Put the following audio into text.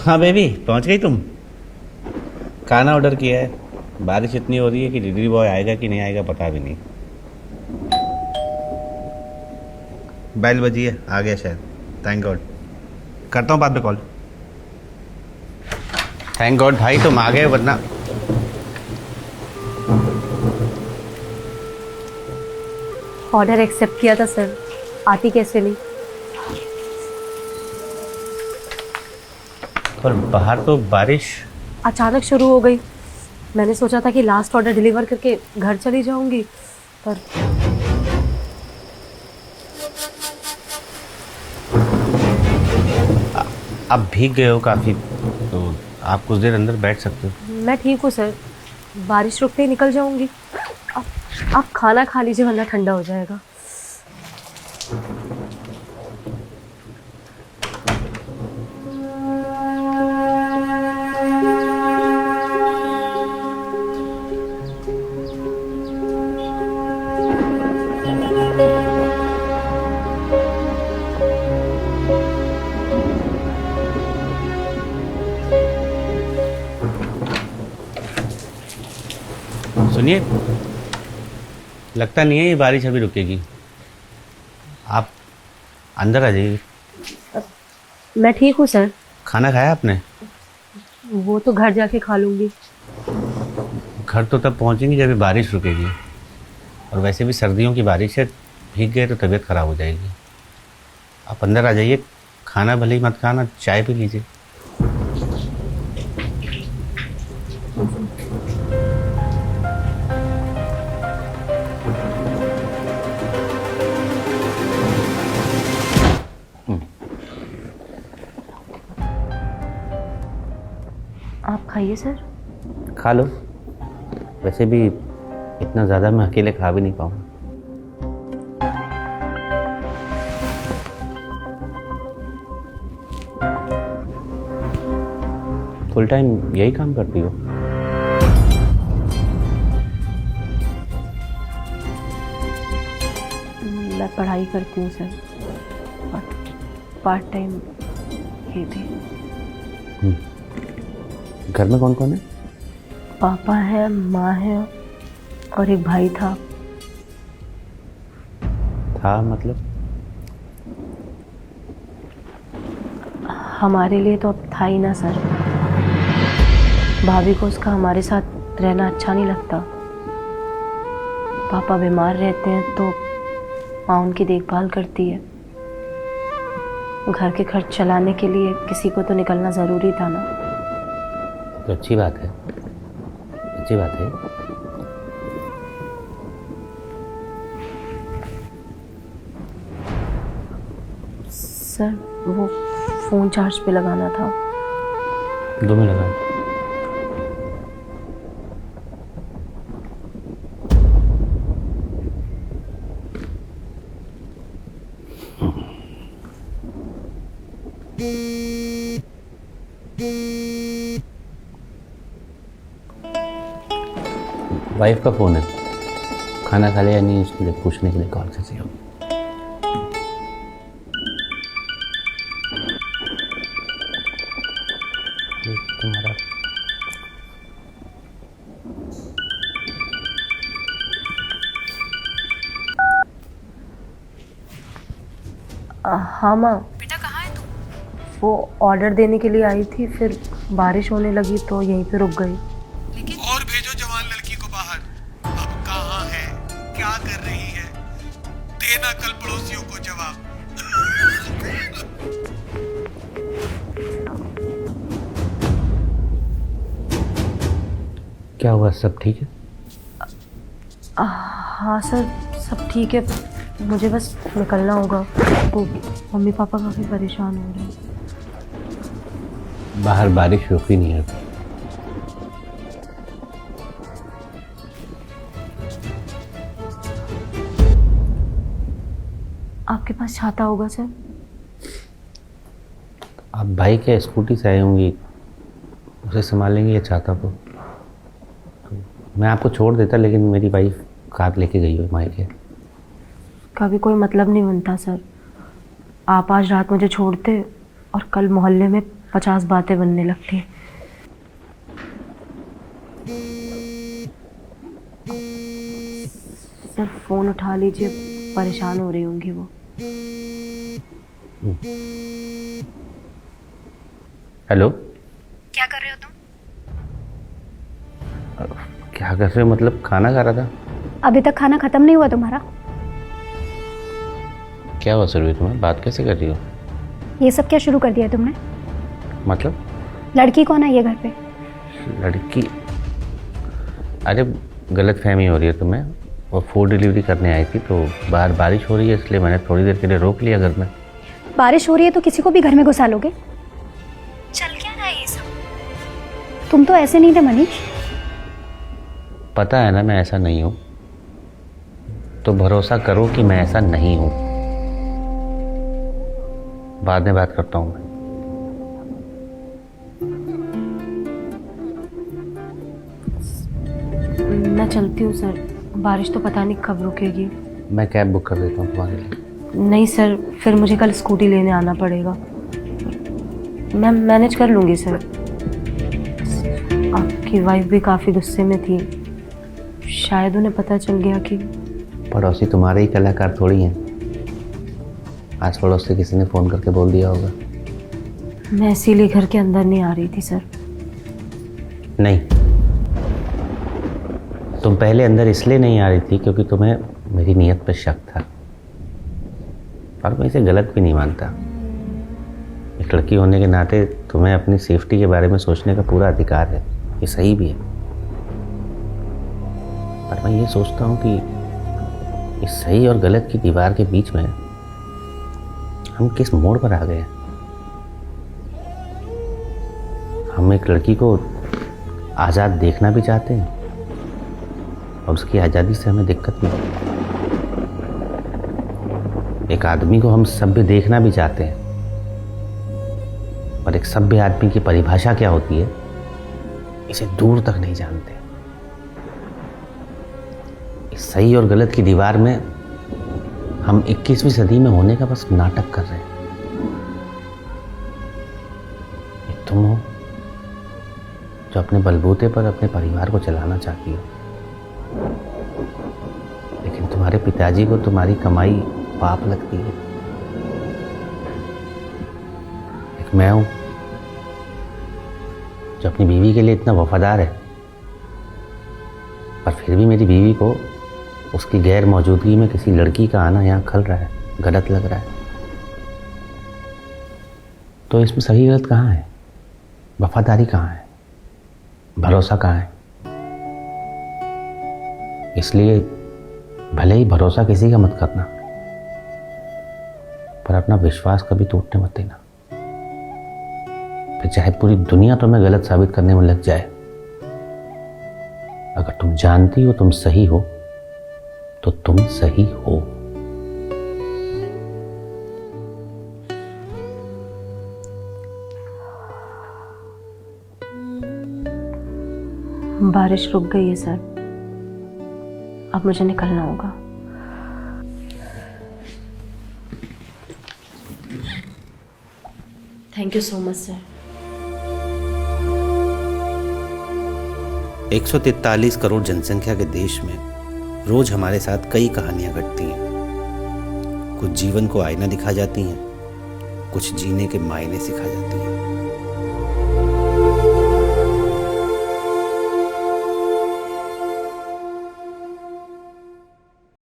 हाँ बेबी, पहुंच गई तुम? खाना ऑर्डर किया है। बारिश इतनी हो रही है कि डिलीवरी बॉय आएगा कि नहीं आएगा पता भी नहीं। बेल बजी है, आ गया शायद। Thank God. करता हूँ बाद में कॉल। थैंक गॉड भाई तुम आ गए, वरना ऑर्डर एक्सेप्ट किया था सर, आती कैसे नहीं। और बाहर तो बारिश अचानक शुरू हो गई। मैंने सोचा था कि लास्ट ऑर्डर डिलीवर करके घर चली जाऊंगी, पर आप भीग गए हो काफ़ी, तो आप कुछ देर अंदर बैठ सकते हो। मैं ठीक हूँ सर, बारिश रुकते ही निकल जाऊंगी। आप खाना खा लीजिए वरना ठंडा हो जाएगा। सुनिए, लगता नहीं है ये बारिश अभी रुकेगी। आप अंदर आ जाइए। मैं ठीक हूँ सर। खाना खाया आपने? वो तो घर जाके खा लूंगी। घर तो तब पहुंचेंगी जब ये बारिश रुकेगी। और वैसे भी सर्दियों की बारिश है, भीग गए तो तबीयत खराब हो जाएगी। आप अंदर आ जाइए। खाना भले ही मत खाना, चाय पी लीजिए। आप खाइए सर। खा लो। वैसे भी इतना ज़्यादा मैं अकेले खा भी नहीं पाऊँगा। फुल टाइम यही काम करती हो? मैं पढ़ाई करती हूँ सर, और पार्ट टाइम ये भी। घर में कौन कौन है? पापा है, माँ है और एक भाई था। मतलब? हमारे लिए तो अब था ही ना सर। भाभी को उसका हमारे साथ रहना अच्छा नहीं लगता। पापा बीमार रहते हैं तो माँ उनकी देखभाल करती है। घर के खर्च चलाने के लिए किसी को तो निकलना ज़रूरी था ना। तो अच्छी बात है, अच्छी बात है। सर वो फ़ोन चार्ज पे लगाना था। 2 मिनट लगा। वाइफ का फ़ोन है। खाना खा लिया या नहीं उसके लिए पूछने के लिए कॉल कर रही हूँ। तुम्हारा हाँ माँ, बेटा कहाँ है तू? वो ऑर्डर देने के लिए आई थी, फिर बारिश होने लगी तो यहीं पे रुक गई। और भेजो जवान लड़की को बाहर। अब कहाँ है, क्या कर रही है? देना कल पड़ोसियों को जवाब। क्या हुआ, सब ठीक है? हाँ सर, सब ठीक है। मुझे बस निकलना होगा, तो मम्मी पापा काफ़ी परेशान हो रहे हैं। बाहर बारिश रुकी नहीं है। आपके पास छाता होगा सर? आप भाई के स्कूटी से आई होंगी, उसे संभालेंगे या छाता को? तो मैं आपको छोड़ देता, लेकिन मेरी वाइफ कार लेके गई हो मायके। कभी कोई मतलब नहीं बनता सर। आप आज रात मुझे छोड़ते और कल मोहल्ले में 50 बातें बनने लगती। सर फ़ोन उठा लीजिए, परेशान हो रही होंगी वो। हेलो। क्या कर रहे हो तुम? क्या कर रहे हो मतलब? खाना खा रहा था। अभी तक खाना खत्म नहीं हुआ तुम्हारा? क्या हुआ सुरभि, तुम्हें बात कैसे कर रही हो? ये सब क्या शुरू कर दिया तुमने? मतलब? लड़की कौन है ये घर पे? लड़की? अरे गलत फहमी हो रही है तुम्हें। वो फूड डिलीवरी करने आई थी तो बाहर बारिश हो रही है, इसलिए मैंने थोड़ी देर के लिए रोक लिया घर में। बारिश हो रही है तो किसी को भी घर में घुसा लोगे? चल क्या रहा है ये सब? तुम तो ऐसे नहीं थे मनीष। पता है ना मैं ऐसा नहीं हूँ, तो भरोसा करो कि मैं ऐसा नहीं हूँ। बाद में बात करता हूँ मैं चलती हूँ सर, बारिश तो पता नहीं कब रुकेगी। मैं कैब बुक कर देता हूँ तुम्हारे लिए। नहीं सर, फिर मुझे कल स्कूटी लेने आना पड़ेगा। मैं मैनेज कर लूँगी सर। आपकी वाइफ भी काफ़ी गुस्से में थी, शायद उन्हें पता चल गया कि पड़ोसी तुम्हारे ही कलाकार थोड़ी हैं। आज पड़ोस से किसी ने फ़ोन करके बोल दिया होगा। मैं इसीलिए घर के अंदर नहीं आ रही थी सर। नहीं, तुम पहले अंदर इसलिए नहीं आ रही थी क्योंकि तुम्हें मेरी नीयत पर शक था, और मैं इसे गलत भी नहीं मानता। एक लड़की होने के नाते तुम्हें अपनी सेफ्टी के बारे में सोचने का पूरा अधिकार है, ये सही भी है। पर मैं ये सोचता हूँ कि इस सही और गलत की दीवार के बीच में हम किस मोड़ पर आ गए। हम एक लड़की को आज़ाद देखना भी चाहते हैं और उसकी आज़ादी से हमें दिक्कत भी है। एक आदमी को हम सभ्य देखना भी चाहते हैं, पर एक सभ्य आदमी की परिभाषा क्या होती है इसे दूर तक नहीं जानते। इस सही और गलत की दीवार में हम 21वीं सदी में होने का बस नाटक कर रहे हैं। एक तुम हो जो अपने बलबूते पर अपने परिवार को चलाना चाहती हो, लेकिन तुम्हारे पिताजी को तुम्हारी कमाई पाप लगती है। एक मैं हूं जो अपनी बीवी के लिए इतना वफादार है, पर फिर भी मेरी बीवी को उसकी गैर मौजूदगी में किसी लड़की का आना यहाँ खल रहा है, गलत लग रहा है। तो इसमें सही गलत कहाँ है? वफादारी कहाँ है? भरोसा कहाँ है? इसलिए भले ही भरोसा किसी का मत करना, पर अपना विश्वास कभी टूटने मत देना। फिर चाहे पूरी दुनिया तुम्हें गलत साबित करने में लग जाए, अगर तुम जानती हो तुम सही हो तो तुम सही हो। बारिश रुक गई है सर, अब मुझे निकलना होगा। Thank you so much sir. 143 crore जनसंख्या के देश में रोज हमारे साथ कई कहानियां घटती हैं। कुछ जीवन को आईना दिखा जाती हैं, कुछ जीने के मायने सिखा जाती हैं।